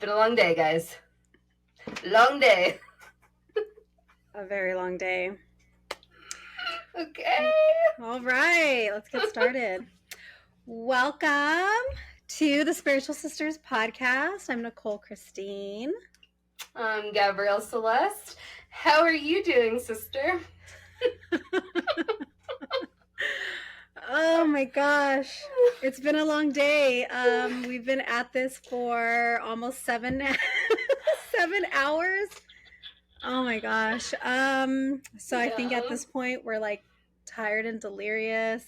been a long day, guys. Long day. A very long day. Okay. All right, let's get started. Welcome to the Spiritual Sisters podcast. I'm Nichole Christine. I'm Gabrielle Celeste. How are you doing, sister? Oh my gosh, it's been a long day. We've been at this for almost 7 hours. Oh my gosh. So I think at this point we're like tired and delirious.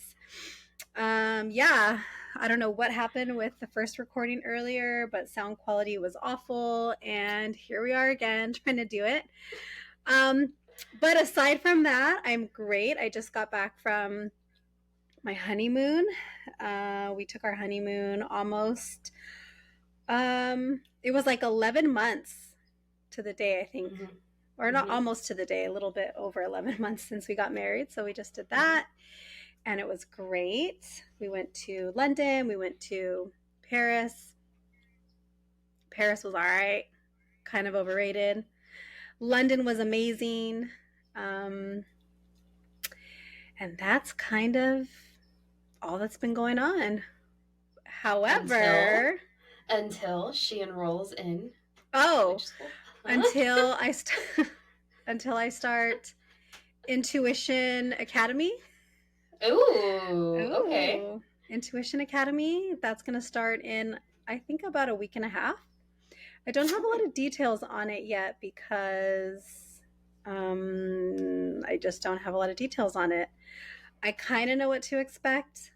Yeah, I don't know what happened with the first recording earlier, but sound quality was awful, and here we are again trying to do it. But aside from that, I'm great. I just got back from my honeymoon. We took our honeymoon almost, it was like 11 months to the day, I think. Mm-hmm. Or not almost to the day, a little bit over 11 months since we got married. So we just did that. And it was great. We went to London. We went to Paris. Paris was all right. Kind of overrated. London was amazing. And that's kind of all that's been going on. However... Until she enrolls in... Until I start Intuition Academy. Ooh, okay. Intuition Academy. That's going to start in, I think, about a week and a half. I don't have a lot of details on it yet because I just don't have a lot of details on it. I kind of know what to expect,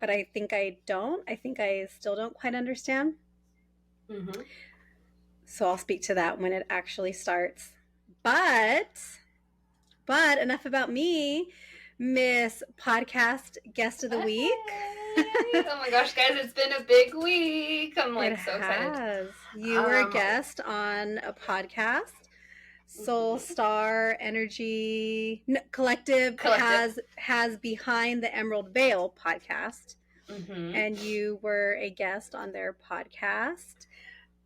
but I think I don't. I think I still don't quite understand. Mm-hmm. So I'll speak to that when it actually starts. But enough about me, Miss Podcast Guest of the Week. Oh my gosh, guys, it's been a big week. I'm like so excited. You were a guest on a podcast. Soul Star Energy Collective. has Behind the Emerald Veil podcast. Mm-hmm. And you were a guest on their podcast.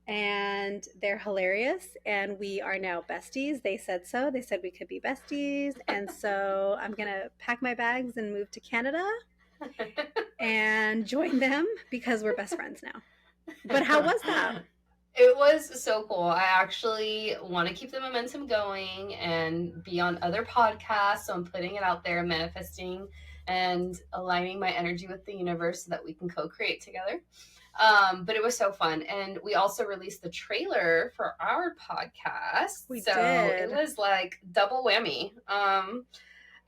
And they're hilarious, and we are now besties. They said so. They said we could be besties, and so I'm gonna pack my bags and move to Canada and join them because we're best friends now. But how was that? It was so cool. I actually want to keep the momentum going and be on other podcasts, so I'm putting it out there, manifesting and aligning my energy with the universe so that we can co-create together. But it was so fun. And we also released the trailer for our podcast. We did. It was like double whammy.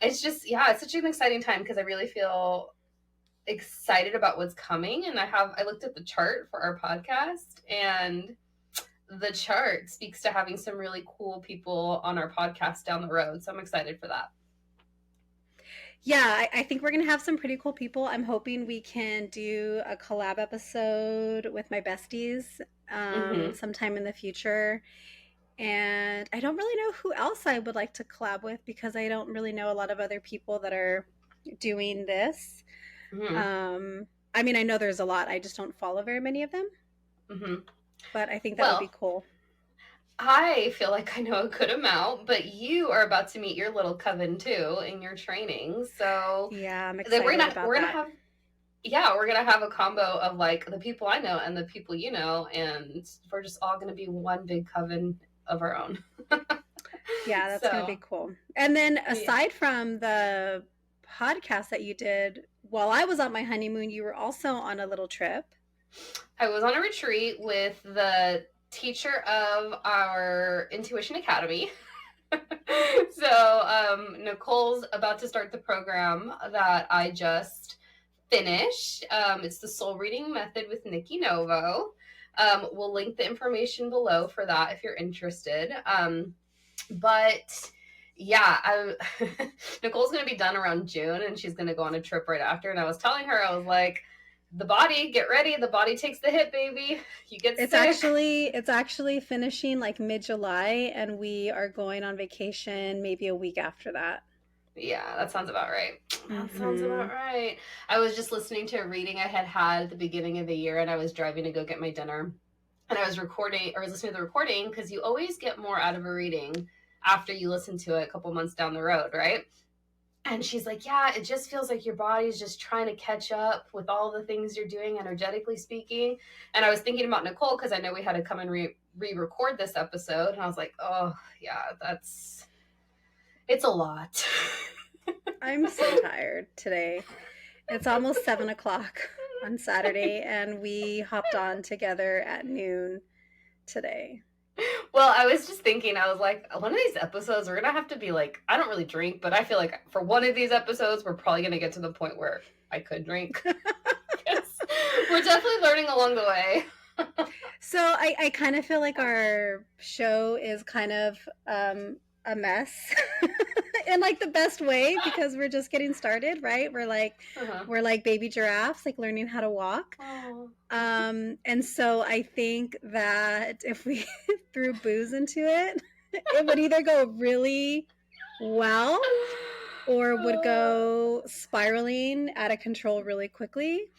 It's just, it's such an exciting time because I really feel excited about what's coming. And I looked at the chart for our podcast, and the chart speaks to having some really cool people on our podcast down the road. So I'm excited for that. Yeah, I think we're going to have some pretty cool people. I'm hoping we can do a collab episode with my besties sometime in the future. And I don't really know who else I would like to collab with because I don't really know a lot of other people that are doing this. Mm-hmm. I mean, I know there's a lot. I just don't follow very many of them. Mm-hmm. But I think that would be cool. I feel like I know a good amount, but you are about to meet your little coven too in your training. So yeah, I'm excited about that. We're gonna have a combo of like the people I know and the people you know, and we're just all gonna be one big coven of our own. Yeah, that's gonna be cool. And then aside from the podcast that you did while I was on my honeymoon, you were also on a little trip. I was on a retreat with the teacher of our Intuition Academy. So Nicole's about to start the program that I just finished. It's the soul reading method with Nikki Novo. We'll link the information below for that if you're interested. But yeah, Nicole's going to be done around June, and she's going to go on a trip right after. And I was telling her, I was like, the body, get ready. The body takes the hit, baby. You get sick. It's actually finishing like mid-July, and we are going on vacation maybe a week after that. Yeah, that sounds about right. That sounds about right. I was just listening to a reading I had at the beginning of the year, and I was driving to go get my dinner. and I was listening to the recording, because you always get more out of a reading after you listen to it a couple months down the road, right? And she's like, yeah, it just feels like your body's just trying to catch up with all the things you're doing, energetically speaking. And I was thinking about Nichole, because I know we had to come and re-record this episode. And I was like, oh, yeah, it's a lot. I'm so tired today. It's almost 7:00 on Saturday, and we hopped on together at noon today. Well, I was just thinking, I was like, one of these episodes, we're going to have to be like, I don't really drink, but I feel like for one of these episodes, we're probably going to get to the point where I could drink. We're definitely learning along the way. So I kind of feel like our show is kind of a mess in like the best way, because we're just getting started, right? We're like baby giraffes, like learning how to walk. And so I think that if we threw booze into it, it would either go really well or would go spiraling out of control really quickly.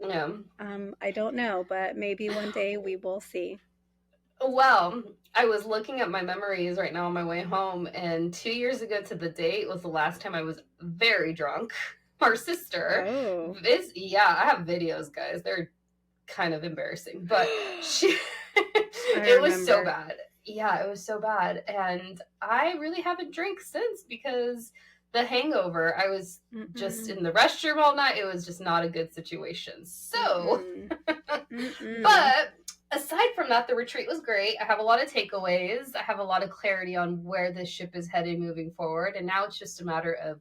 Yeah. I don't know, but maybe one day we will see. Well, I was looking at my memories right now on my way home, and 2 years ago to the date was the last time I was very drunk. Our sister I have videos, guys. They're kind of embarrassing, but it was so bad. Yeah, it was so bad. And I really haven't drank since, because the hangover, I was just in the restroom all night. It was just not a good situation. So, but aside from that, the retreat was great. I have a lot of takeaways. I have a lot of clarity on where this ship is headed moving forward. And now it's just a matter of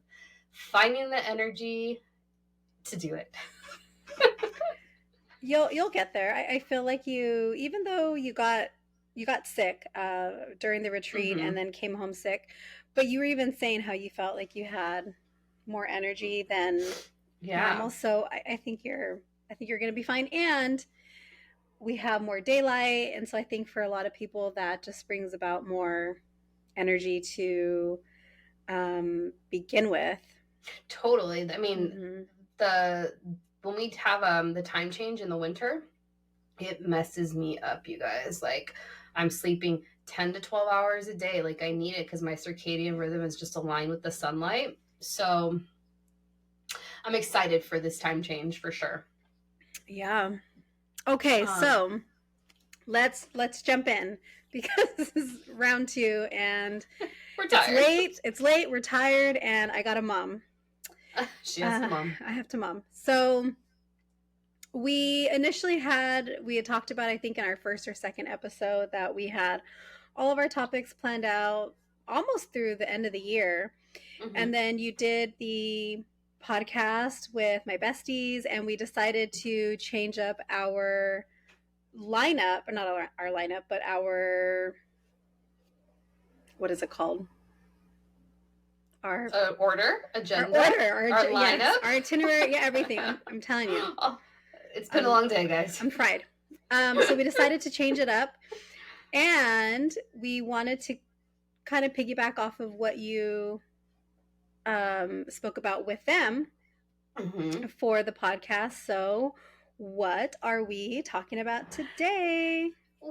finding the energy to do it. You'll get there. I feel like you, even though you got sick during the retreat and then came home sick, but you were even saying how you felt like you had more energy than normal. So I think you're going to be fine. And we have more daylight, and so I think for a lot of people that just brings about more energy to begin with. Totally. I mean, when we have the time change in the winter, it messes me up, you guys. Like, I'm sleeping 10 to 12 hours a day. Like, I need it because my circadian rhythm is just aligned with the sunlight. So I'm excited for this time change for sure. Yeah. Okay, so let's jump in, because this is round 2 and we're tired. It's late, we're tired, and I got a mom. She has to mom. I have to mom. So we had talked about, I think in our first or second episode, that we had all of our topics planned out almost through the end of the year. And then you did the podcast with my besties, and we decided to change up our lineup, or not our lineup, but our, what is it called? Our agenda, our lineup, yes, our itinerary, everything. I'm telling you. Oh, it's been a long day, guys. I'm fried. So we decided to change it up, and we wanted to kind of piggyback off of what you spoke about with them for the podcast. So what are we talking about today?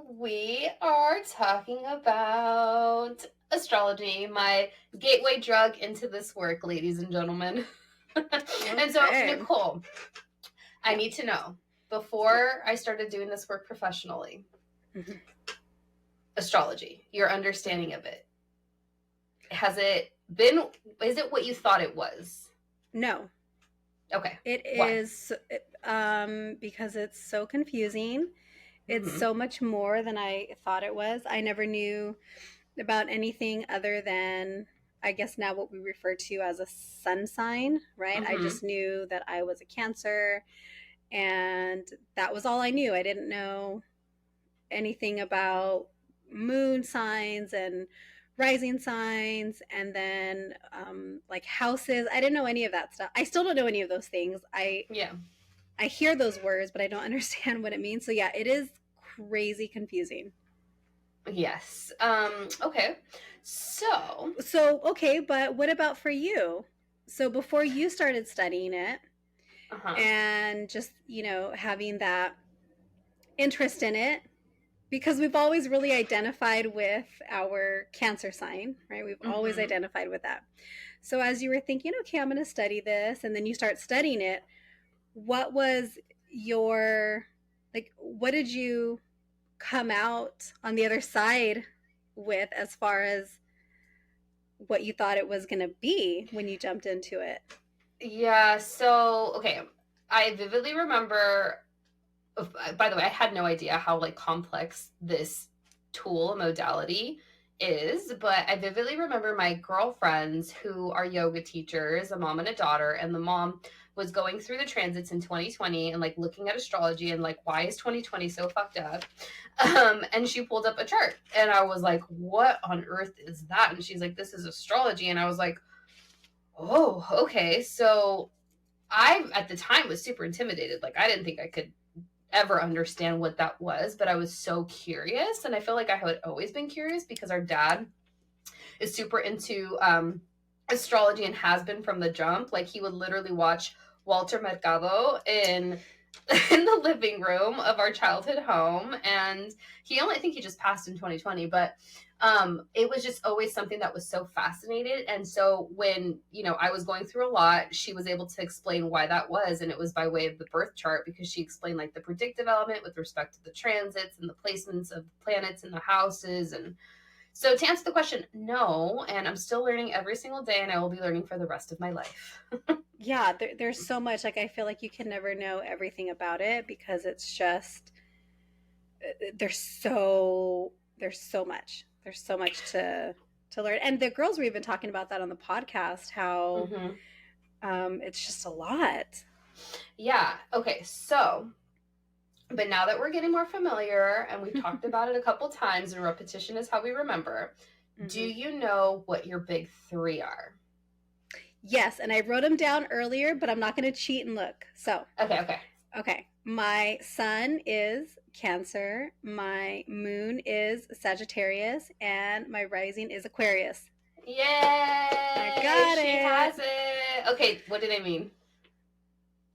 We are talking about astrology, my gateway drug into this work, ladies and gentlemen. And so, Nichole, I need to know, before I started doing this work professionally, astrology, your understanding of it, is it what you thought it was? No. Okay. It is because it's so confusing. It's so much more than I thought it was. I never knew about anything other than, I guess now, what we refer to as a sun sign, right? I just knew that I was a Cancer, and that was all I knew. I didn't know anything about moon signs and rising signs, and then like houses. I didn't know any of that stuff. I still don't know any of those things. I hear those words, but I don't understand what it means. So yeah, it is crazy confusing. Yes. Okay. So okay, but what about for you? So before you started studying it, and just, having that interest in it, because we've always really identified with our Cancer sign, right? We've always Mm-hmm. identified with that. So as you were thinking, okay, I'm going to study this, and then you start studying it, what was your, like, what did you come out on the other side with as far as what you thought it was going to be when you jumped into it? Yeah, so okay, I vividly remember, by the way, I had no idea how like complex this tool modality is, but I vividly remember my girlfriends who are yoga teachers, a mom and a daughter, and the mom was going through the transits in 2020 and like looking at astrology and like, why is 2020 so fucked up? And she pulled up a chart and I was like, what on earth is that? And she's like, this is astrology. And I was like, oh, okay. So I, at the time, was super intimidated. Like, I didn't think I could ever understand what that was, but I was so curious. And I feel like I had always been curious because our dad is super into astrology and has been from the jump. Like, he would literally watch Walter Mercado in the living room of our childhood home, and I think he just passed in 2020, but it was just always something that was so fascinated. And so when I was going through a lot, she was able to explain why that was, and it was by way of the birth chart, because she explained like the predictive element with respect to the transits and the placements of the planets in the houses. And so to answer the question, no, and I'm still learning every single day, and I will be learning for the rest of my life. Yeah, there's so much. Like, I feel like you can never know everything about it because it's just there's so much to learn. And the girls were even talking about that on the podcast, how Mm-hmm. it's just a lot. Yeah. Okay. So, but now that we're getting more familiar and we've talked about it a couple times, and repetition is how we remember, do Mm-hmm. you know what your big three are? Yes, and I wrote them down earlier, but I'm not going to cheat and look. So, Okay. okay. My sun is Cancer, my moon is Sagittarius, and my rising is Aquarius. Yay! I got She it. has it. Okay, what did I mean?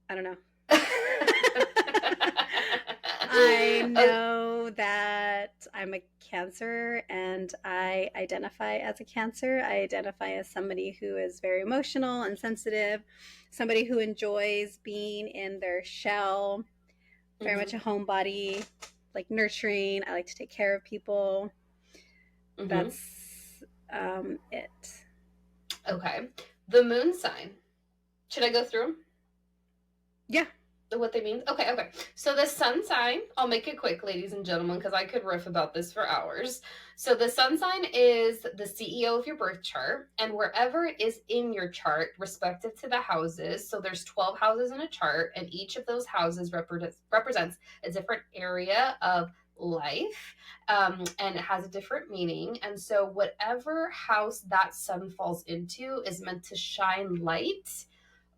I don't know. I Oh, know that I'm a Cancer and I identify as a Cancer. I identify as somebody who is very emotional and sensitive, somebody who enjoys being in their shell, very much a homebody, like nurturing. I like to take care of people. mm-hmm. That's it. Okay. The moon sign. Should I go through them? Yeah. What they mean? Okay. So the sun sign, I'll make it quick, ladies and gentlemen, because I could riff about this for hours. So the sun sign is the CEO of your birth chart, and wherever it is in your chart, respective to the houses. So there's 12 houses in a chart, and each of those houses represents a different area of life, and it has a different meaning. And so whatever house that sun falls into is meant to shine light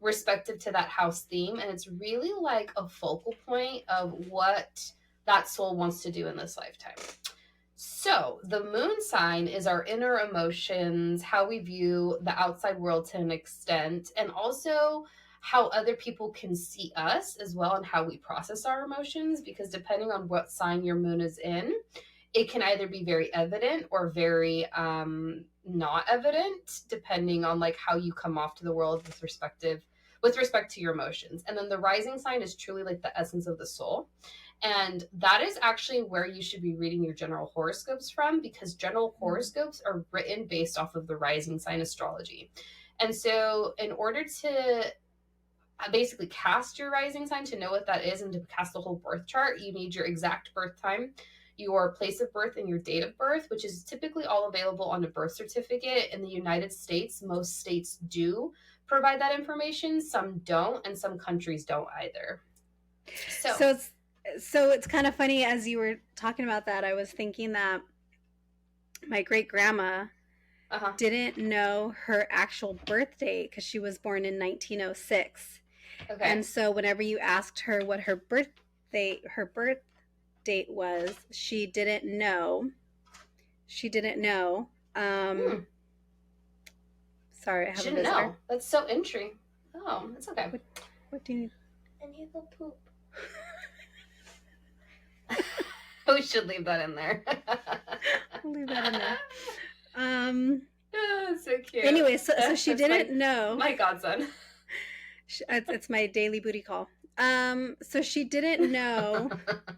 respective to that house theme, and it's really like a focal point of what that soul wants to do in this lifetime. So the moon sign is our inner emotions, how we view the outside world to an extent, and also how other people can see us as well, and how we process our emotions, because depending on what sign your moon is in, it can either be very evident or very not evident, depending on like how you come off to the world with respect to your emotions. And then the rising sign is truly like the essence of the soul, and that is actually where you should be reading your general horoscopes from, because general horoscopes are written based off of the rising sign astrology. And so in order to basically cast your rising sign, to know what that is, and to cast the whole birth chart, you need your exact birth time, your place of birth, and your date of birth, which is typically all available on a birth certificate. In the United States, most states do provide that information, some don't, and some countries don't either. So it's kind of funny, as you were talking about that, I was thinking that my great grandma uh-huh. didn't know her actual birth date because she was born in 1906. Okay. And so whenever you asked her what her birth date was, she didn't know. Sorry, I have a visitor. Know. That's so intriguing. Oh, it's okay. What do you need? I need the poop. We should leave that in there. We'll leave that in there. Oh, so cute. Anyway, so she didn't know. My godson. It's my daily booty call. So she didn't know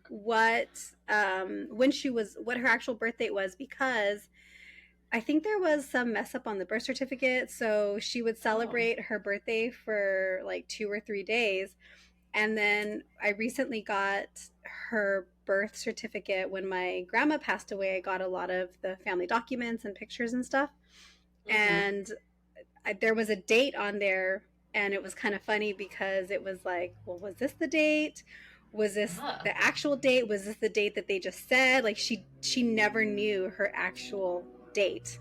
what what her actual birth date was, because I think there was some mess up on the birth certificate. So she would celebrate her birthday for like 2 or 3 days. And then I recently got her birth certificate when my grandma passed away. I got a lot of the family documents and pictures and stuff. And there was a date on there, and it was kind of funny because it was like, well, was this the date? Was this the actual date? Was this the date that they just said? Like she never knew her actual date.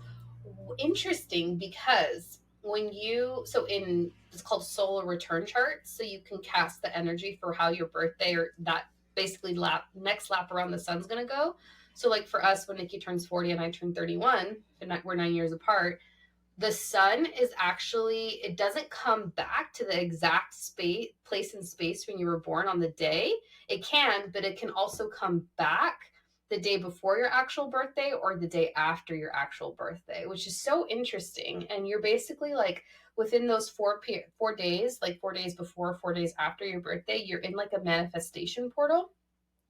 Interesting, because it's called solar return charts, so you can cast the energy for how your birthday or that basically next lap around the sun's going to go. So like for us, when Nikki turns 40 and I turn 31, and we're 9 years apart, the sun is actually, it doesn't come back to the exact place in space when you were born on the day. It can, but it can also come back the day before your actual birthday or the day after your actual birthday, which is so interesting. And you're basically like within those 4 days, like 4 days before, 4 days after your birthday, you're in like a manifestation portal,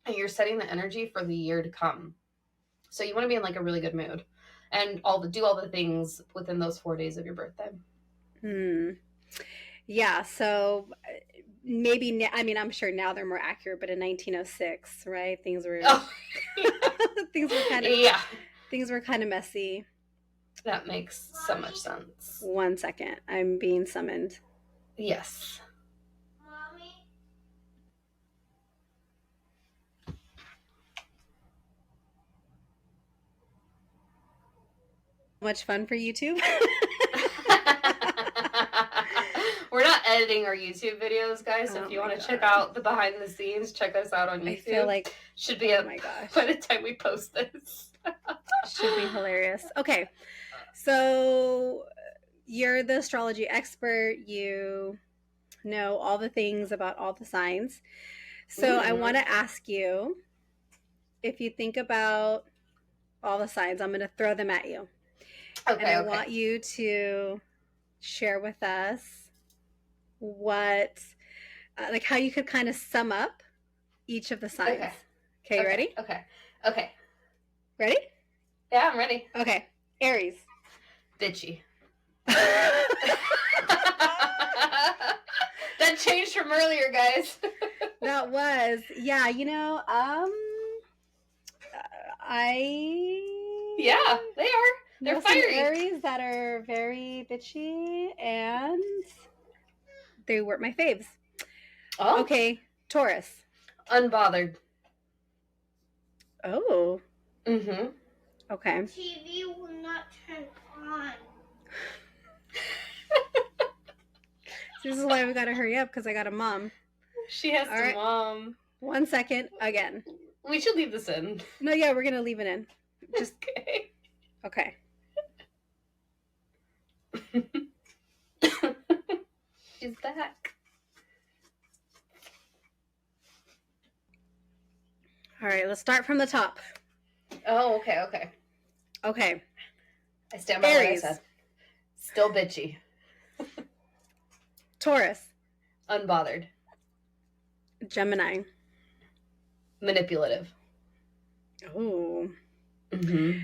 and you're setting the energy for the year to come. So you want to be in like a really good mood and do all the things within those 4 days of your birthday. Yeah, so maybe, I mean, I'm sure now they're more accurate, but in 1906, right, things were things were kind of messy. That makes so much sense. 1 second, I'm being summoned. Yes. Mommy. Much fun for YouTube. We're not editing our YouTube videos, guys. So if you want to check out the behind the scenes, check us out on YouTube. I feel like should be oh my gosh, by the time we post this. Should be hilarious. Okay, so you're the astrology expert. You know all the things about all the signs. So I want to ask you, if you think about all the signs, I'm going to throw them at you. Okay. And I want you to share with us what, like how you could kind of sum up each of the signs. Okay, you ready? Okay. Ready? Yeah, I'm ready. Okay. Aries. Bitchy. That changed from earlier, guys. That was, yeah, you know, yeah, they are. They're fiery. Aries that are very bitchy, and they weren't my faves. Oh. Okay, Taurus. Unbothered. Oh. Mm-hmm. Okay. TV will not turn on. This is why we gotta hurry up, because I got a mom. She has to mom. 1 second, again. We should leave this in. No, yeah, we're gonna leave it in. Just okay. Okay. She's back. All right, let's start from the top. Oh, okay. Okay. I stand by what I said. Still bitchy. Taurus. Unbothered. Gemini. Manipulative. Oh. Mm-hmm.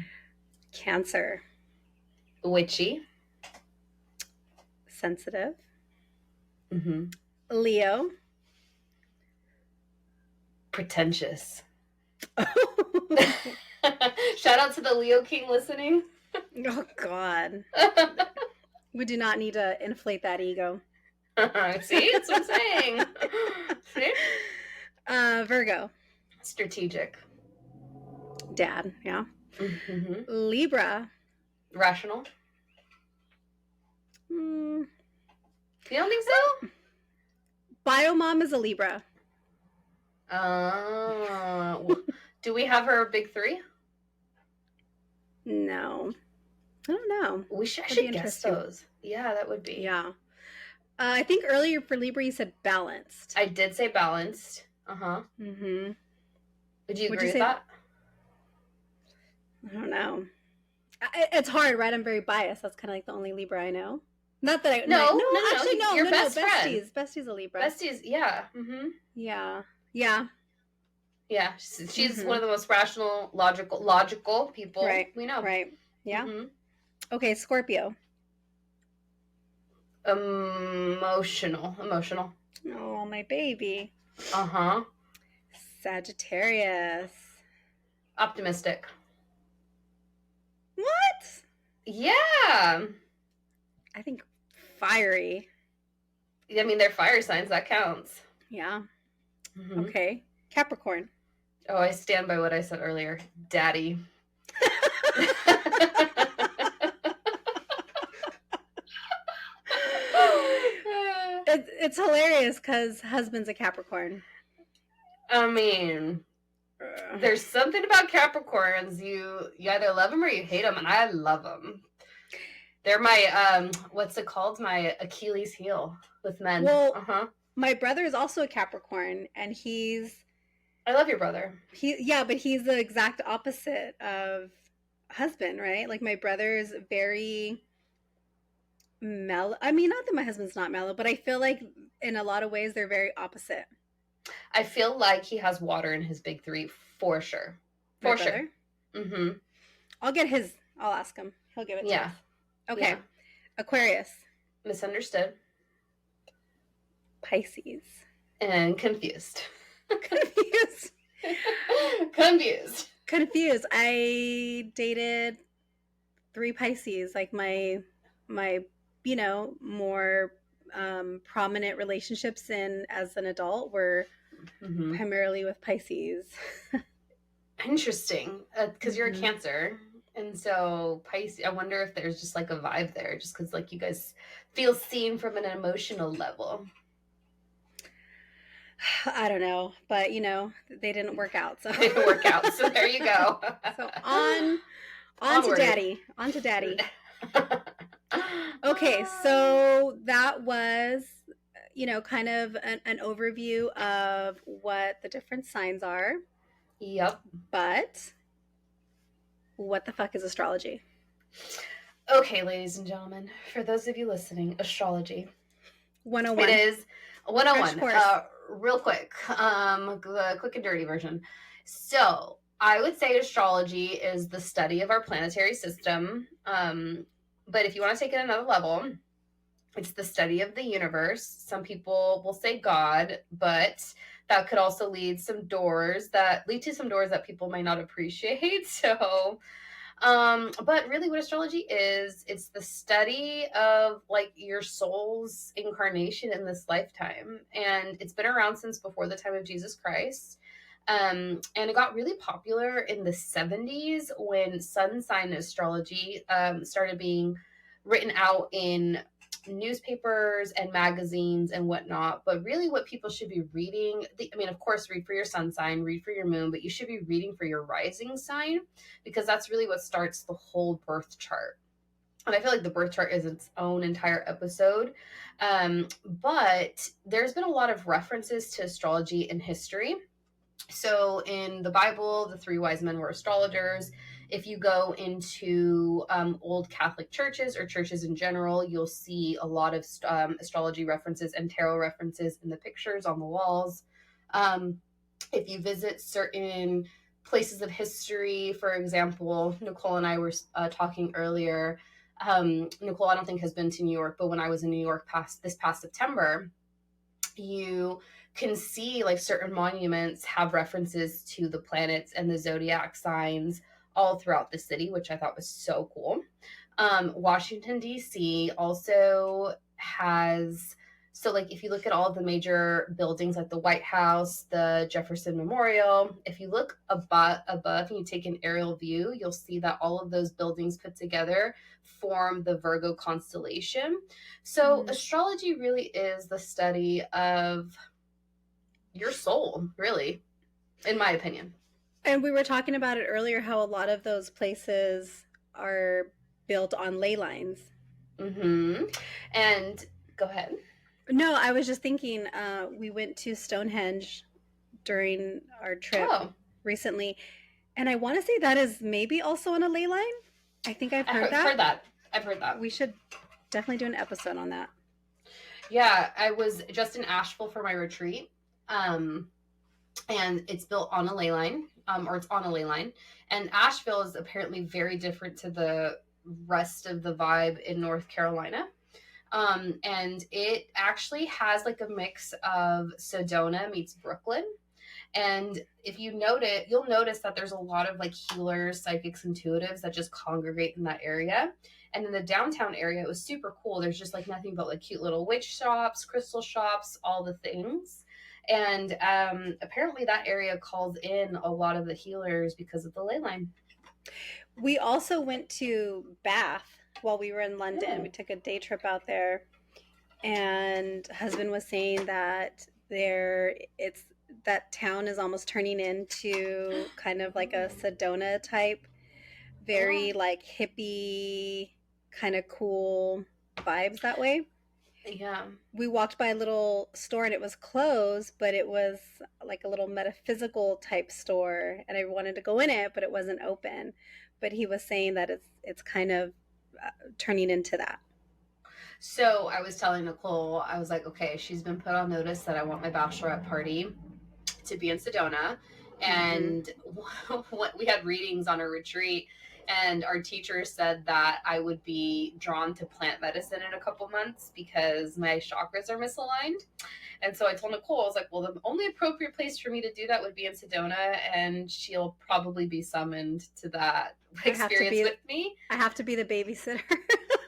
Cancer. Witchy. Sensitive. Mm-hmm. Leo. Pretentious. Shout out to the Leo King listening. Oh, God. We do not need to inflate that ego. See? That's what I'm saying. See? Virgo. Strategic. Dad, yeah. Mm-hmm. Libra. Rational. You don't think so? Biomom is a Libra. Do we have her big three? No. I don't know. I should guess those. Yeah, that would be. Yeah. I think earlier for Libra you said balanced. I did say balanced. Uh-huh. Mm-hmm. Would you agree with that? I don't know. It's hard, right? I'm very biased. That's kind of like the only Libra I know. Not that I No, actually no, your no, best friend. Bestie's a Libra. Besties, yeah. Yeah. Yeah. Yeah, she's one of the most rational, logical people Right. we know. Right. Yeah. Okay, Scorpio. Emotional. Oh, my baby. Uh-huh. Sagittarius. Optimistic. What? Yeah. I think fiery. I mean, they're fire signs. That counts. Yeah. Okay. Capricorn. Oh, I stand by what I said earlier. Daddy. It's hilarious because husband's a Capricorn. I mean, there's something about Capricorns. You either love them or you hate them, and I love them. They're my what's it called? My Achilles heel with men. Well, my brother is also a Capricorn, and I love your brother. But he's the exact opposite of husband, right? Like my brother is very mellow. I mean, not that my husband's not mellow, but I feel like in a lot of ways they're very opposite. I feel like he has water in his big three for sure. For sure. I'll ask him. He'll give it to us. Okay. Yeah. Aquarius. Misunderstood. Pisces. And confused. Confused. I dated 3 Pisces. Like my more prominent relationships as an adult were primarily with Pisces. Interesting, because you're a Cancer, and so Pisces. I wonder if there's just like a vibe there, just because like you guys feel seen from an emotional level. I don't know, but they didn't work out. So they didn't work out. So there you go. So on to daddy. On to daddy. Okay, so that was, kind of an overview of what the different signs are. Yep. But what the fuck is astrology? Okay, ladies and gentlemen, for those of you listening, astrology 101. It is 101. Real quick, the quick and dirty version. So I would say astrology is the study of our planetary system. But if you want to take it another level, it's the study of the universe. Some people will say God, but that could also lead to some doors that people might not appreciate. So, but really what astrology is, it's the study of like your soul's incarnation in this lifetime. And it's been around since before the time of Jesus Christ. And it got really popular in the 70s when sun sign astrology started being written out in newspapers and magazines and whatnot. But really what people should be reading, of course, read for your sun sign, read for your moon, but you should be reading for your rising sign, because that's really what starts the whole birth chart. And I feel like the birth chart is its own entire episode. But there's been a lot of references to astrology in history. So in the Bible, the 3 wise men were astrologers. If you go into old Catholic churches or churches in general, you'll see a lot of astrology references and tarot references in the pictures on the walls. If you visit certain places of history, for example, Nichole and I were talking earlier. Nichole, I don't think has been to New York, but when I was in New York this past September, you can see like certain monuments have references to the planets and the zodiac signs all throughout the city, which I thought was so cool. Washington, D.C. also has, so like if you look at all the major buildings like the White House, the Jefferson Memorial, if you look above and you take an aerial view, you'll see that all of those buildings put together form the Virgo constellation. So astrology really is the study of your soul, really, in my opinion. And we were talking about it earlier, how a lot of those places are built on ley lines. And go ahead. No, I was just thinking, we went to Stonehenge during our trip recently, And I want to say that is maybe also on a ley line. I think I've heard that. I've heard that. We should definitely do an episode on that. Yeah, I was just in Asheville for my retreat. And it's built on a ley line, or it's on a ley line. And Asheville is apparently very different to the rest of the vibe in North Carolina. And it actually has like a mix of Sedona meets Brooklyn. And if you note it, you'll notice that there's a lot of like healers, psychics, intuitives that just congregate in that area. And in the downtown area, it was super cool. There's just like nothing but like cute little witch shops, crystal shops, all the things. And apparently that area calls in a lot of the healers because of the ley line. We also went to Bath while we were in London. We took a day trip out there, and husband was saying that that town is almost turning into kind of like a Sedona type, very like hippie, kind of cool vibes that way. Yeah. We walked by a little store and it was closed, but it was like a little metaphysical type store, and I wanted to go in it, but it wasn't open. But he was saying that it's kind of turning into that. So I was telling Nichole, I was like, okay, she's been put on notice that I want my bachelorette party to be in Sedona. And we had readings on a retreat, and our teacher said that I would be drawn to plant medicine in a couple months because my chakras are misaligned. And so I told Nichole, I was like, well, the only appropriate place for me to do that would be in Sedona, and she'll probably be summoned to that experience with me. I have to be the babysitter.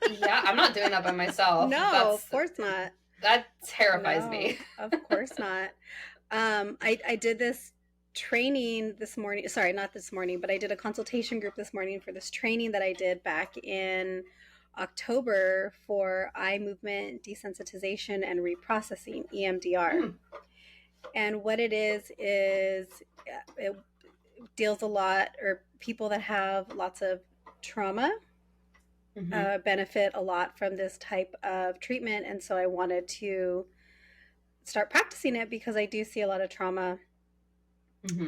Yeah, I'm not doing that by myself. No, of course not. That terrifies me. Of course not. I did this training this morning. Sorry, not this morning, but I did a consultation group this morning for this training that I did back in October for eye movement desensitization and reprocessing, EMDR. And what it is it deals a lot, or people that have lots of trauma benefit a lot from this type of treatment. And so I wanted to start practicing it because I do see a lot of trauma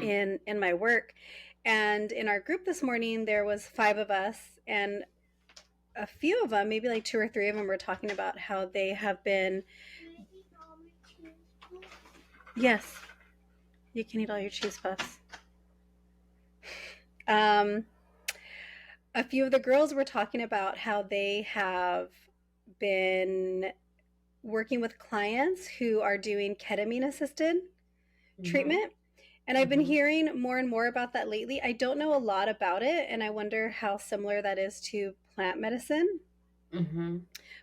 in my work. And in our group this morning, there was 5 of us, and a few of them, maybe like 2 or 3 of them, were talking about how they have been. Yes, you can eat all your cheese puffs. A few of the girls were talking about how they have been working with clients who are doing ketamine assisted treatment. And I've been hearing more and more about that lately. I don't know a lot about it, and I wonder how similar that is to plant medicine.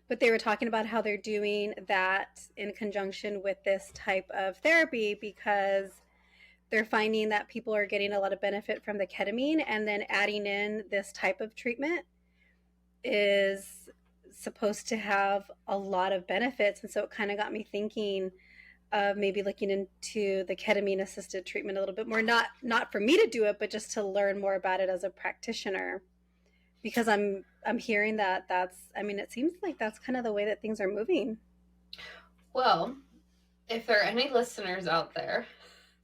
But they were talking about how they're doing that in conjunction with this type of therapy because they're finding that people are getting a lot of benefit from the ketamine, and then adding in this type of treatment is supposed to have a lot of benefits. And so it kind of got me thinking of maybe looking into the ketamine assisted treatment a little bit more, not for me to do it, but just to learn more about it as a practitioner, because I'm hearing that it seems like that's kind of the way that things are moving. Well, if there are any listeners out there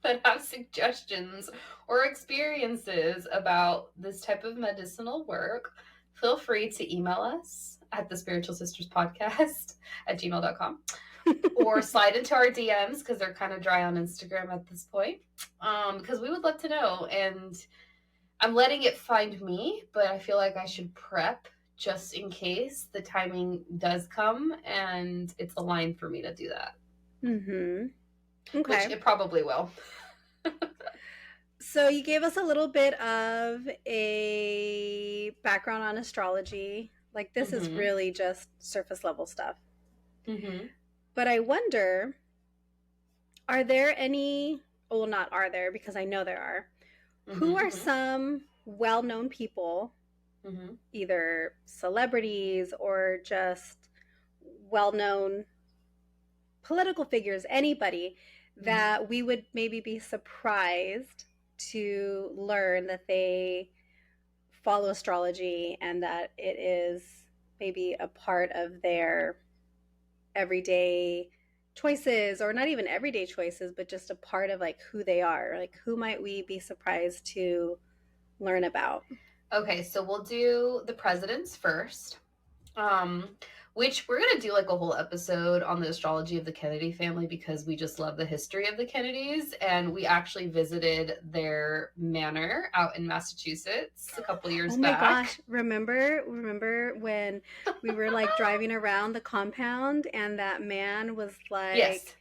that have suggestions or experiences about this type of medicinal work, feel free to email us at the Spiritual Sisters Podcast at gmail.com or slide into our DMs because they're kind of dry on Instagram at this point, because we would love to know. And I'm letting it find me, but I feel like I should prep just in case the timing does come and it's aligned for me to do that. Okay. Which it probably will. So you gave us a little bit of a background on astrology. Like, this is really just surface level stuff. But I wonder, are there any, well, not are there, because I know there are, who are some well-known people, either celebrities or just well-known political figures, anybody, that we would maybe be surprised to learn that they follow astrology and that it is maybe a part of their everyday choices, or not even everyday choices, but just a part of like who they are? Like, who might we be surprised to learn about? Okay, so we'll do the presidents first. Which we're gonna do like a whole episode on the astrology of the Kennedy family because we just love the history of the Kennedys, and we actually visited their manor out in Massachusetts a couple years Oh my back. gosh, remember when we were like driving around the compound and that man was like, Yes.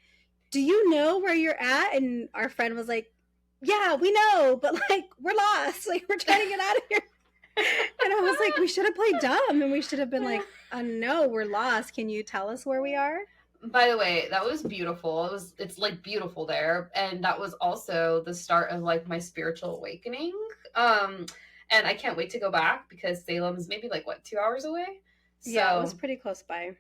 "Do you know where you're at?" And our friend was like, "Yeah, we know, but like we're lost. Like we're trying to get out of here." And I was like, "We should have played dumb and we should have been like, no, we're lost. Can you tell us where we are?" By the way, that was beautiful. It's like beautiful there, and that was also the start of like my spiritual awakening. And I can't wait to go back because Salem is maybe like what 2 hours away. So Yeah, it was pretty close by.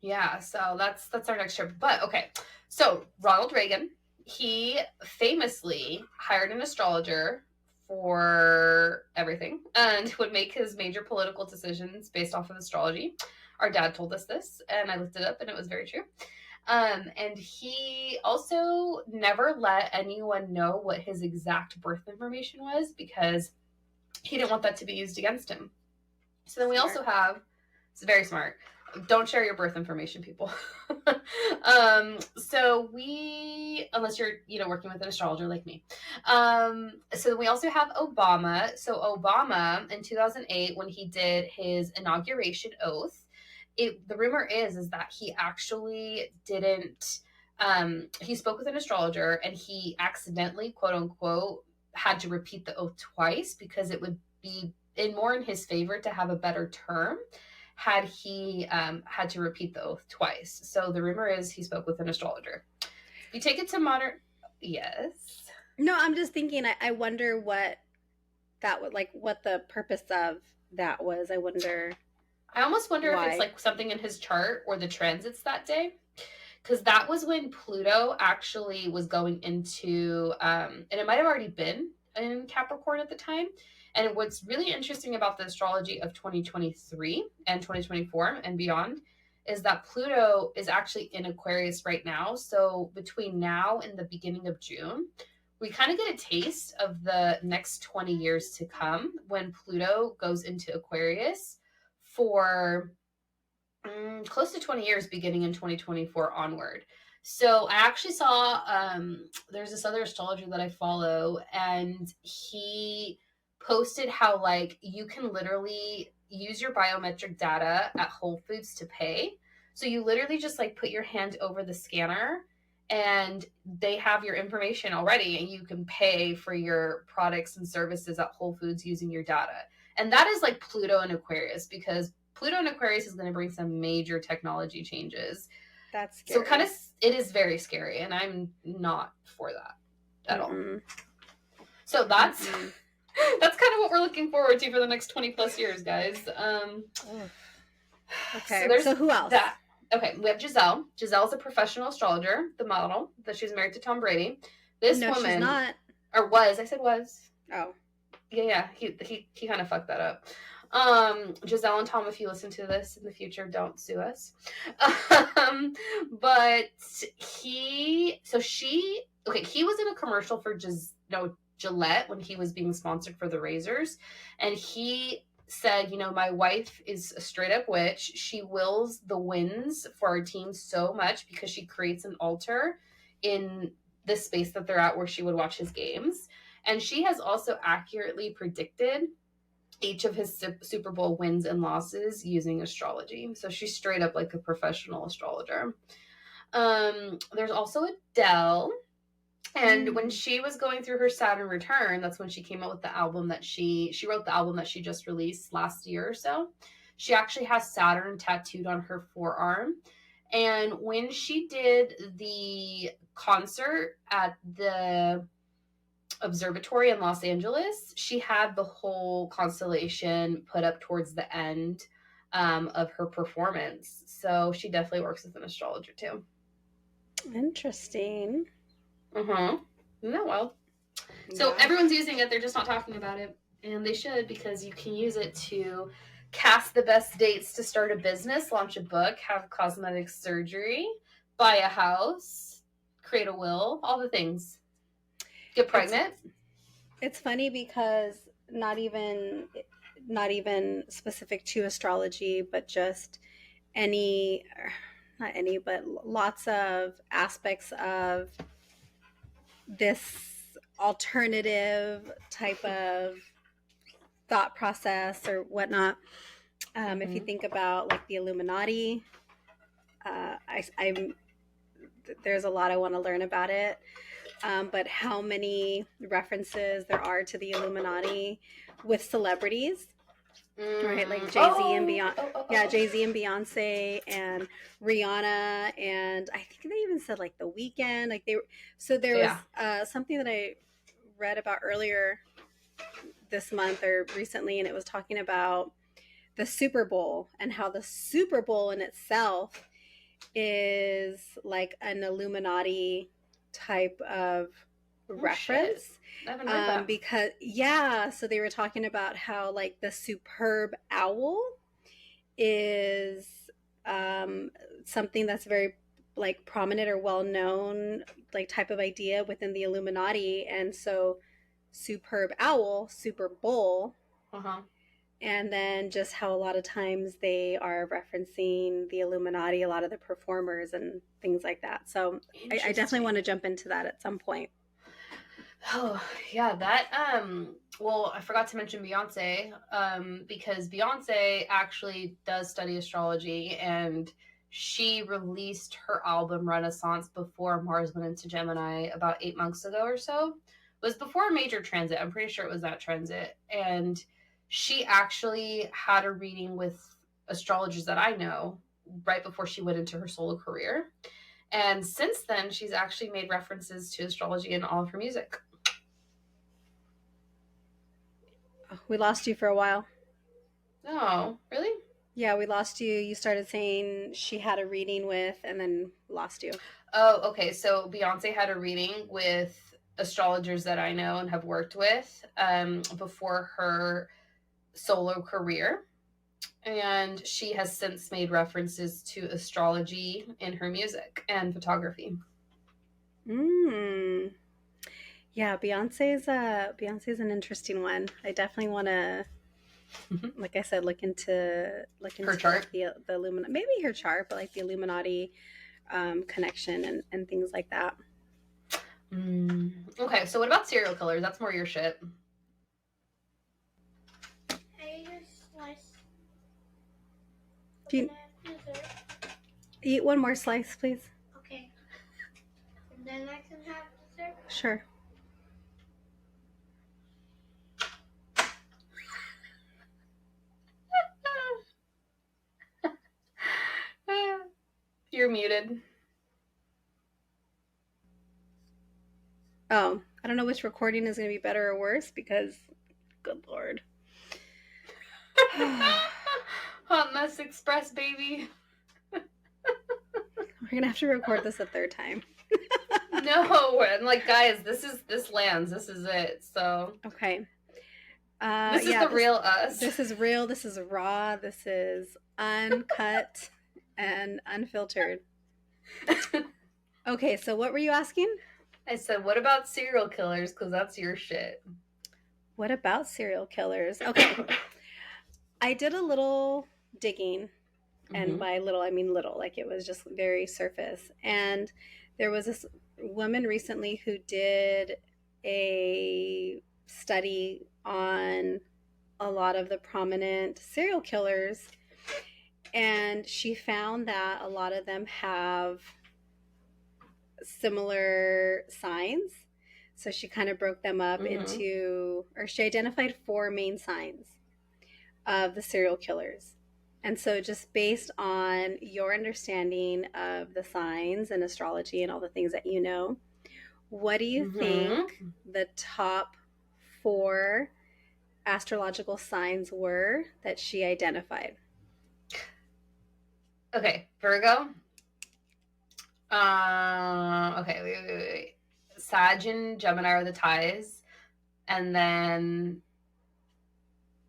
yeah, so that's our next trip. But okay, so Ronald Reagan, he famously hired an astrologer for everything and would make his major political decisions based off of astrology. Our dad told us this, and I looked it up, and it was very true. And he also never let anyone know what his exact birth information was because he didn't want that to be used against him. So then we also have, it's very smart. Don't share your birth information, people. So we, unless you're, working with an astrologer like me. So we also have Obama. So Obama in 2008, when he did his inauguration oath, the rumor is that he actually didn't, he spoke with an astrologer and he accidentally, quote unquote, had to repeat the oath twice because it would be more in his favor to have a better term had he had to repeat the oath twice. So the rumor is he spoke with an astrologer. If you take it to modern, yes. No, I'm just thinking. I wonder what that would like. What the purpose of that was. I wonder. I almost wonder why. if it's like something in his chart or the transits that day. Because that was when Pluto actually was going into, and it might have already been in Capricorn at the time. And what's really interesting about the astrology of 2023 and 2024 and beyond is that Pluto is actually in Aquarius right now. So between now and the beginning of June, we kind of get a taste of the next 20 years to come when Pluto goes into Aquarius for close to 20 years beginning in 2024 onward. So I actually saw there's this other astrologer that I follow, and he posted how like you can literally use your biometric data at Whole Foods to pay. So you literally just like put your hand over the scanner and they have your information already and you can pay for your products and services at Whole Foods using your data. And that is like Pluto and Aquarius because Pluto and Aquarius is going to bring some major technology changes. That's scary. So it is very scary, and I'm not for that at all. So that's kind of what we're looking forward to for the next 20 plus years, guys. Okay. So who else? Okay, we have Giselle. Giselle's a professional astrologer, the model that she's married to Tom Brady. This woman, she's not. Or was. I said was. Oh. Yeah. He kind of fucked that up. Giselle and Tom, if you listen to this in the future, don't sue us. But he was in a commercial for Gillette when he was being sponsored for the razors, and he said, my wife is a straight up witch. She wills the wins for our team so much because she creates an altar in the space that they're at where she would watch his games. And she has also accurately predicted each of his Super Bowl wins and losses using astrology. So she's straight up like a professional astrologer. There's also Adele. And when she was going through her Saturn return, that's when she came out with the album that she wrote the album that she just released last year or so. She actually has Saturn tattooed on her forearm. And when she did the concert at the observatory in Los Angeles, she had the whole constellation put up towards the end of her performance. So she definitely works with an astrologer too. Interesting. Isn't that wild? So everyone's using it, they're just not talking about it. And they should, because you can use it to cast the best dates to start a business, launch a book, have cosmetic surgery, buy a house, create a will, all the things. Get pregnant. It's funny because not even specific to astrology, but just any, not any, but lots of aspects of this alternative type of thought process or whatnot. If you think about like the Illuminati, I'm there's a lot I want to learn about it. But how many references there are to the Illuminati with celebrities, right? Like Jay-Z and Beyonce. Yeah, Jay-Z and Beyonce and Rihanna, and I think they even said like The Weeknd. Like so there was something that I read about earlier this month or recently, and it was talking about the Super Bowl and how the Super Bowl in itself is like an Illuminati type of reference. I haven't heard that. Because so they were talking about how like the superb owl is something that's very like prominent or well known like type of idea within the Illuminati, and so superb owl, Super Bowl. And then just how a lot of times they are referencing the Illuminati, a lot of the performers and things like that. So I definitely want to jump into that at some point. Oh, yeah, that, well, I forgot to mention Beyonce, because Beyonce actually does study astrology, and she released her album Renaissance before Mars went into Gemini about 8 months ago or so. It was before a major transit. I'm pretty sure it was that transit. And she actually had a reading with astrologers that I know right before she went into her solo career. And since then, she's actually made references to astrology in all of her music. We lost you for a while. Oh, really? Yeah, we lost you. You started saying she had a reading with, and then lost you. Oh, okay. So Beyonce had a reading with astrologers that I know and have worked with before her solo career. And she has since made references to astrology in her music and photography. Yeah, Beyonce's an interesting one. I definitely want to, like I said, look into her chart, the Illuminati, maybe her chart, but like the Illuminati connection and things like that. Okay, so what about serial killers? That's more your shit. Do you eat one more slice, please? Okay. And then I can have dessert? Sure. You're muted. Oh, I don't know which recording is going to be better or worse because, good Lord. Hot Mess Express, baby. We're going to have to record this a third time. No, and like, guys, this lands. This is it. So okay. This is the real us. This is real. This is raw. This is uncut and unfiltered. Okay, so what were you asking? I said, what about serial killers? Because that's your shit. What about serial killers? Okay. I did a little digging, and by little, I mean little. Like, it was just very surface. And there was this woman recently who did a study on a lot of the prominent serial killers, and she found that a lot of them have similar signs. So she kind of broke them up into, or she identified 4 main signs of the serial killers. And so just based on your understanding of the signs and astrology and all the things that you know, what do you think the top 4 astrological signs were that she identified? Okay, Virgo. Okay, wait. Sag and Gemini are the ties, and then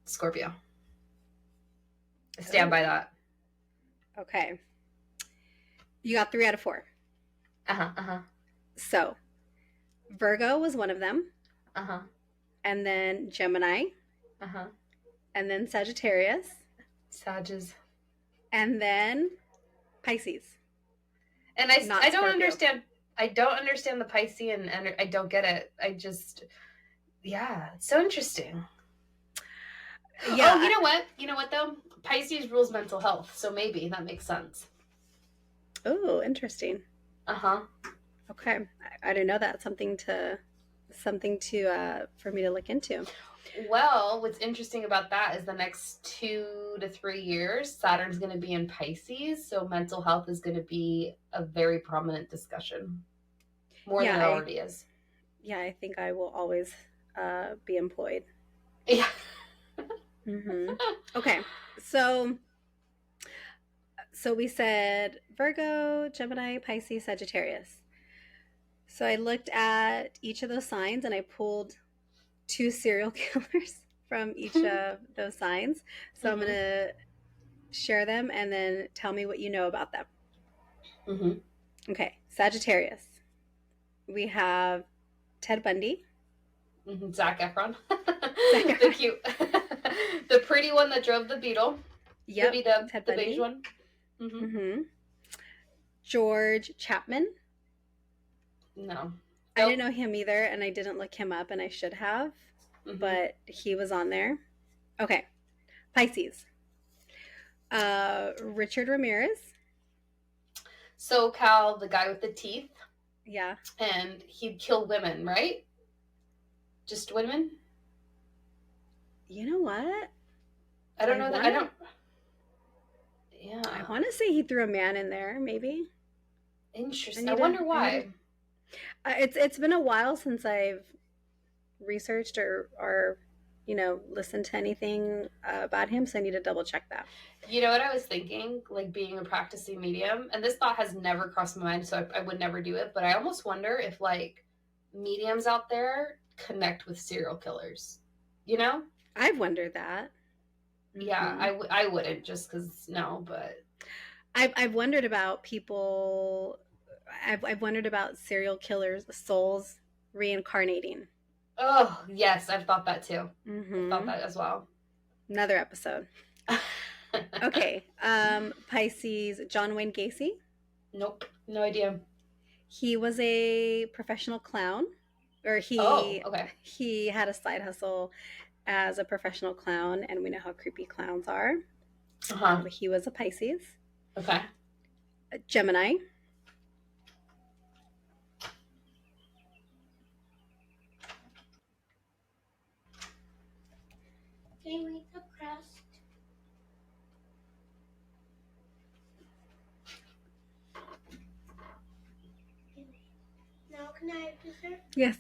Scorpio. I stand by that. Okay. You got 3 out of 4. So, Virgo was one of them. And then Gemini, Uh-huh. and then Sagittarius, Sages. and then Pisces. And I Not don't Scorpio. understand. I don't understand the Piscean, and I don't get it. I just, yeah, it's so interesting. Yeah. Oh, you know what? You know what though? Pisces rules mental health, so maybe that makes sense. Oh, interesting. Uh-huh. Okay, I didn't know that. Something to for me to look into. Well, what's interesting about that is the next 2 to 3 years, Saturn's going to be in Pisces, so mental health is going to be a very prominent discussion, more than it already is. Yeah, I think I will always be employed. Yeah. Mm-hmm. Okay, so we said Virgo, Gemini, Pisces, Sagittarius. So I looked at each of those signs and I pulled 2 serial killers from each of those signs. So I'm going to share them and then tell me what you know about them. Mm-hmm. Okay, Sagittarius. We have Ted Bundy. Mm-hmm. Zac Efron. The cute. The pretty one that drove the Beetle. Yep, the beige one. Mm-hmm. Mm-hmm. George Chapman. No. Nope. I didn't know him either, and I didn't look him up, and I should have, but he was on there. Okay, Pisces. Richard Ramirez. SoCal, the guy with the teeth. Yeah. And he'd kill women, right? Just women? You know what? I don't know that. I don't. Yeah. I want to say he threw a man in there, maybe. Interesting. I wonder why. It's been a while since I've researched or listened to anything about him, so I need to double check that. You know what I was thinking, like being a practicing medium, and this thought has never crossed my mind, so I would never do it, but I almost wonder if like mediums out there connect with serial killers, you know? I've wondered that. Yeah, I wouldn't, just because no, but I've wondered about people. I've wondered about serial killers' souls reincarnating. Oh yes, I've thought that too. I've thought that as well. Another episode. Okay, Pisces, John Wayne Gacy. Nope, no idea. He was a professional clown, or he had a side hustle as a professional clown, and we know how creepy clowns are. He was a Pisces. Okay. Gemini. Can you eat the crust? Now can I have dessert? Yes.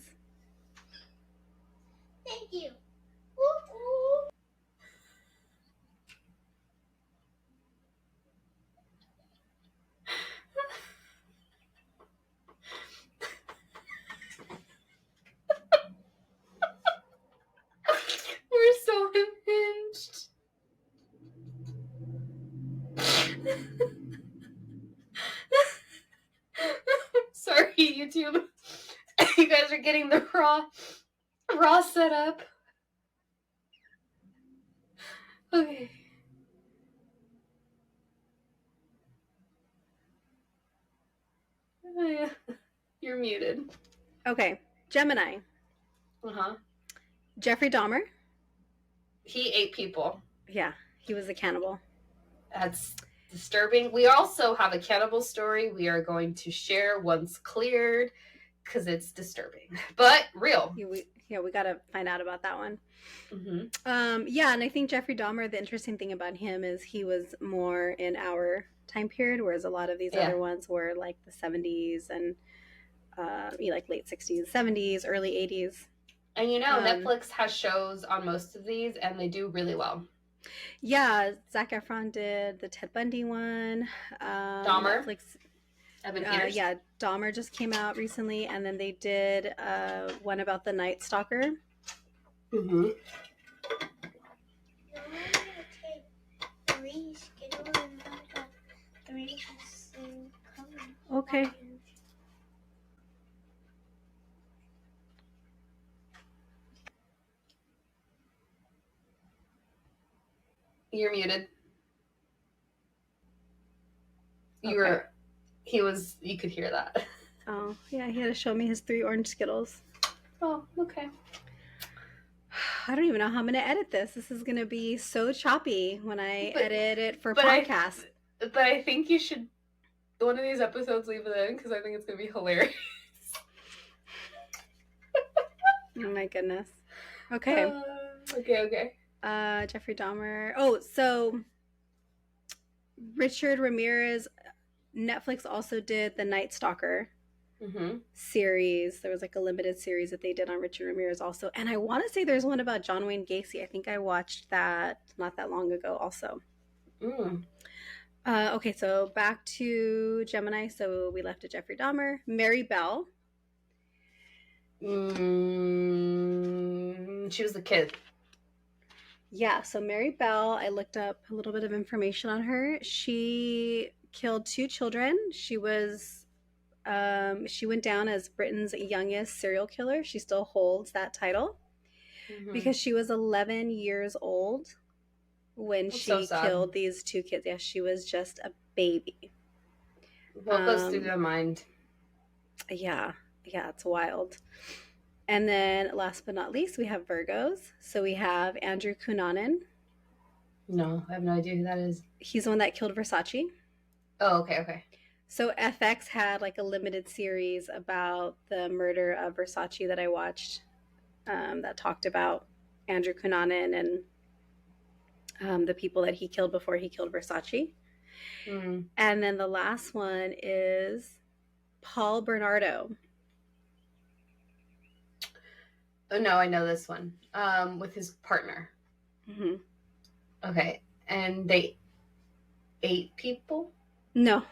Thank you. Woo-hoo. We're so unhinged. Sorry, YouTube. You guys are getting the raw setup. Okay. You're muted. Okay. Gemini. Jeffrey Dahmer. He ate people. Yeah, he was a cannibal. That's disturbing. We also have a cannibal story we are going to share once cleared, because it's disturbing, but real. We got to find out about that one. Yeah, and I think Jeffrey Dahmer, the interesting thing about him is he was more in our time period, whereas a lot of these other ones were like the 70s and like late 60s, 70s, early 80s. And Netflix has shows on most of these, and they do really well. Yeah, Zac Efron did the Ted Bundy one. Dahmer. Netflix. Yeah, Dahmer just came out recently, and then they did one about the Night Stalker. Okay. You're muted. Okay. You could hear that. Oh, yeah, he had to show me his 3 orange Skittles. Oh, okay. I don't even know how I'm going to edit this. This is going to be so choppy when I edit it for but podcast. But I think you should, one of these episodes, leave it in because I think it's going to be hilarious. Oh my goodness. Okay. Okay. Jeffrey Dahmer. Oh, so Richard Ramirez, Netflix also did the Night Stalker series. There was like a limited series that they did on Richard Ramirez also. And I want to say there's one about John Wayne Gacy. I think I watched that not that long ago also. Okay, so back to Gemini. So we left at Jeffrey Dahmer. Mary Bell. She was the kid. Yeah, so Mary Bell, I looked up a little bit of information on her. She killed 2 children. She went down as Britain's youngest serial killer. She still holds that title because she was 11 years old when she killed these 2 kids. Yeah, she was just a baby. What goes through their mind? Yeah, it's wild. And then last but not least, we have Virgos. So we have Andrew Cunanan. No, I have no idea who that is. He's the one that killed Versace. Oh, okay. So FX had like a limited series about the murder of Versace that I watched that talked about Andrew Cunanan and the people that he killed before he killed Versace. And then the last one is Paul Bernardo. Oh, no, I know this one. With his partner. Okay. And they ate people? No.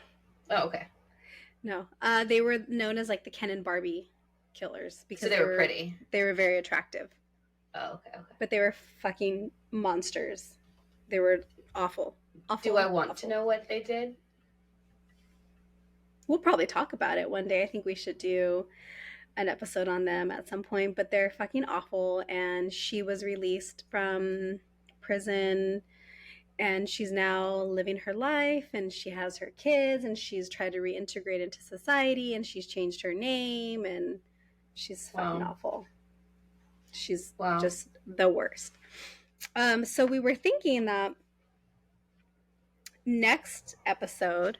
Oh, okay. No. They were known as like the Ken and Barbie killers because so they were pretty. They were very attractive. Oh, okay. But they were fucking monsters. They were awful. Do I want to know what they did? We'll probably talk about it one day. I think we should do an episode on them at some point, but they're fucking awful. And she was released from prison and she's now living her life and she has her kids and she's tried to reintegrate into society and she's changed her name and she's fucking awful. She's just the worst. So we were thinking that next episode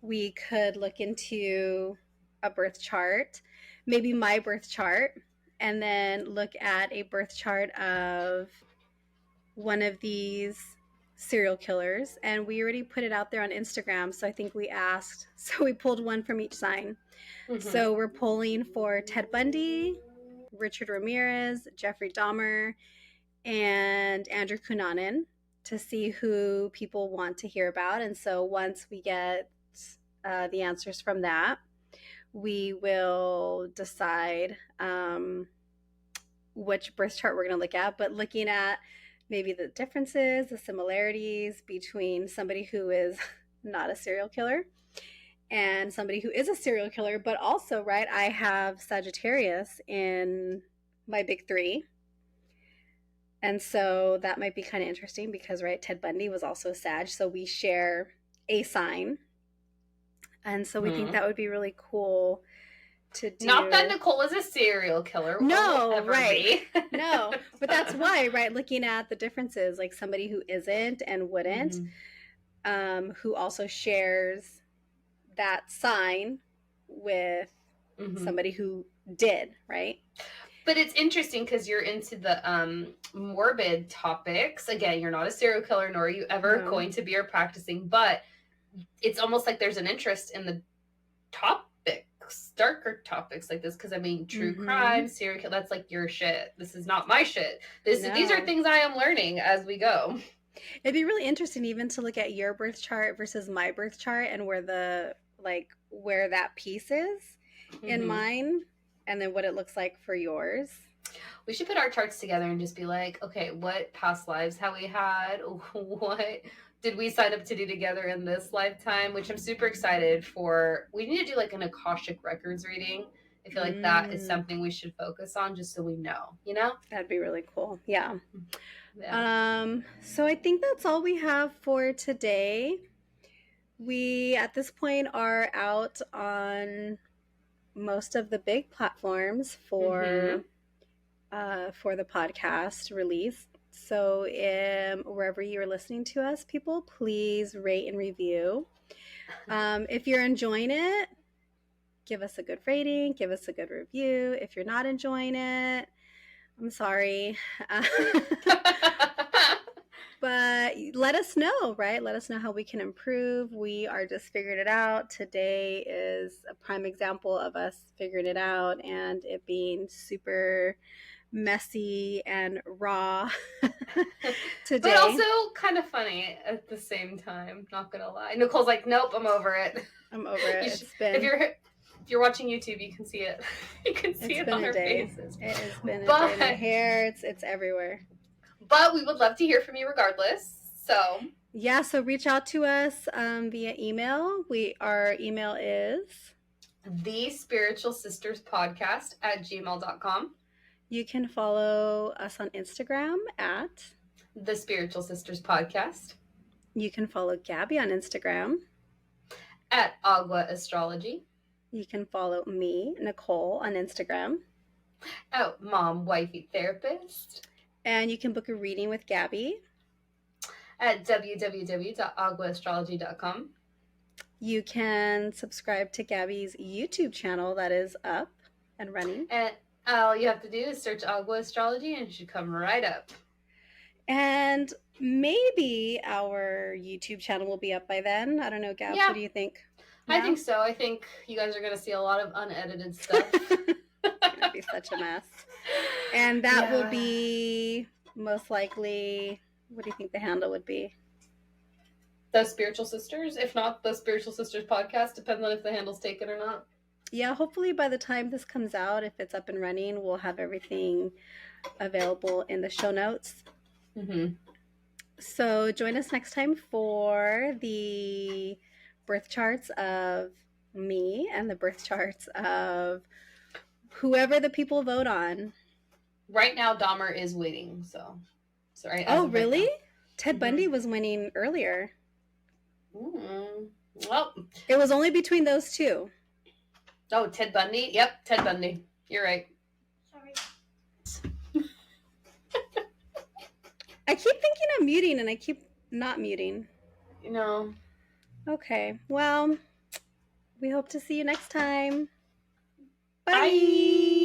we could look into a birth chart, maybe my birth chart, and then look at a birth chart of one of these serial killers. And we already put it out there on Instagram, so I think we asked, so we pulled one from each sign. So we're pulling for Ted Bundy, Richard Ramirez, Jeffrey Dahmer, and Andrew Cunanan to see who people want to hear about. And so once we get the answers from that, we will decide which birth chart we're going to look at, but looking at maybe the differences, the similarities between somebody who is not a serial killer and somebody who is a serial killer, but also, right, I have Sagittarius in my big 3. And so that might be kind of interesting because, right, Ted Bundy was also a Sag, so we share a sign. And so we think that would be really cool to do. Not that Nichole is a serial killer. No, right. No, but that's why, right, looking at the differences, like somebody who isn't and wouldn't, who also shares that sign with somebody who did, right? But it's interesting because you're into the morbid topics. Again, you're not a serial killer, nor are you ever going to be or practicing, but it's almost like there's an interest in the topics, darker topics like this. Because I mean, true crime, serial killer, that's like your shit. This is not my shit. These are things I am learning as we go. It'd be really interesting even to look at your birth chart versus my birth chart and where that piece is in mine. And then what it looks like for yours. We should put our charts together and just be like, okay, what past lives have we had? What did we sign up to do together in this lifetime? Which I'm super excited for. We need to do like an Akashic Records reading. I feel like that is something we should focus on just so we know, you know? That'd be really cool. Yeah. Yeah. So I think that's all we have for today. We, at this point, are out on most of the big platforms for the podcast release. So wherever you're listening to us, people, please rate and review. If you're enjoying it, give us a good rating, give us a good review. If you're not enjoying it, I'm sorry. But let us know, right? Let us know how we can improve. We are just figuring it out. Today is a prime example of us figuring it out and it being super messy and raw today. But also kind of funny at the same time, not gonna lie. Nicole's like, nope, I'm over it. I'm over it. If you're watching YouTube, you can see it. You can see it on our faces. It has been a day. My hair, it's everywhere. But we would love to hear from you regardless. So yeah, so reach out to us via email. Our email is thespiritualsisterspodcast@gmail.com. You can follow us on Instagram at The Spiritual Sisters Podcast. You can follow Gabby on Instagram at Agua Astrology. You can follow me, Nichole, on Instagram at Mom Wifey Therapist. And you can book a reading with Gabby at www.aguaastrology.com. You can subscribe to Gabby's YouTube channel that is up and running. And all you have to do is search Agua Astrology and it should come right up. And maybe our YouTube channel will be up by then. I don't know, Gab, what do you think? Yeah? I think so. I think you guys are going to see a lot of unedited stuff. It's going to be such a mess. And that will be most likely, what do you think the handle would be? The Spiritual Sisters. If not, the Spiritual Sisters Podcast. Depends on if the handle's taken or not. Yeah, hopefully by the time this comes out, if it's up and running, we'll have everything available in the show notes. Mm-hmm. So join us next time for the birth charts of me and the birth charts of whoever the people vote on. Right now, Dahmer is winning. So, sorry. Oh, really? Ted Bundy was winning earlier. Well, it was only between those two. Oh, Ted Bundy? Yep, Ted Bundy. You're right. Sorry. I keep thinking I'm muting and I keep not muting. No. Okay. Well, we hope to see you next time. Bye. Bye.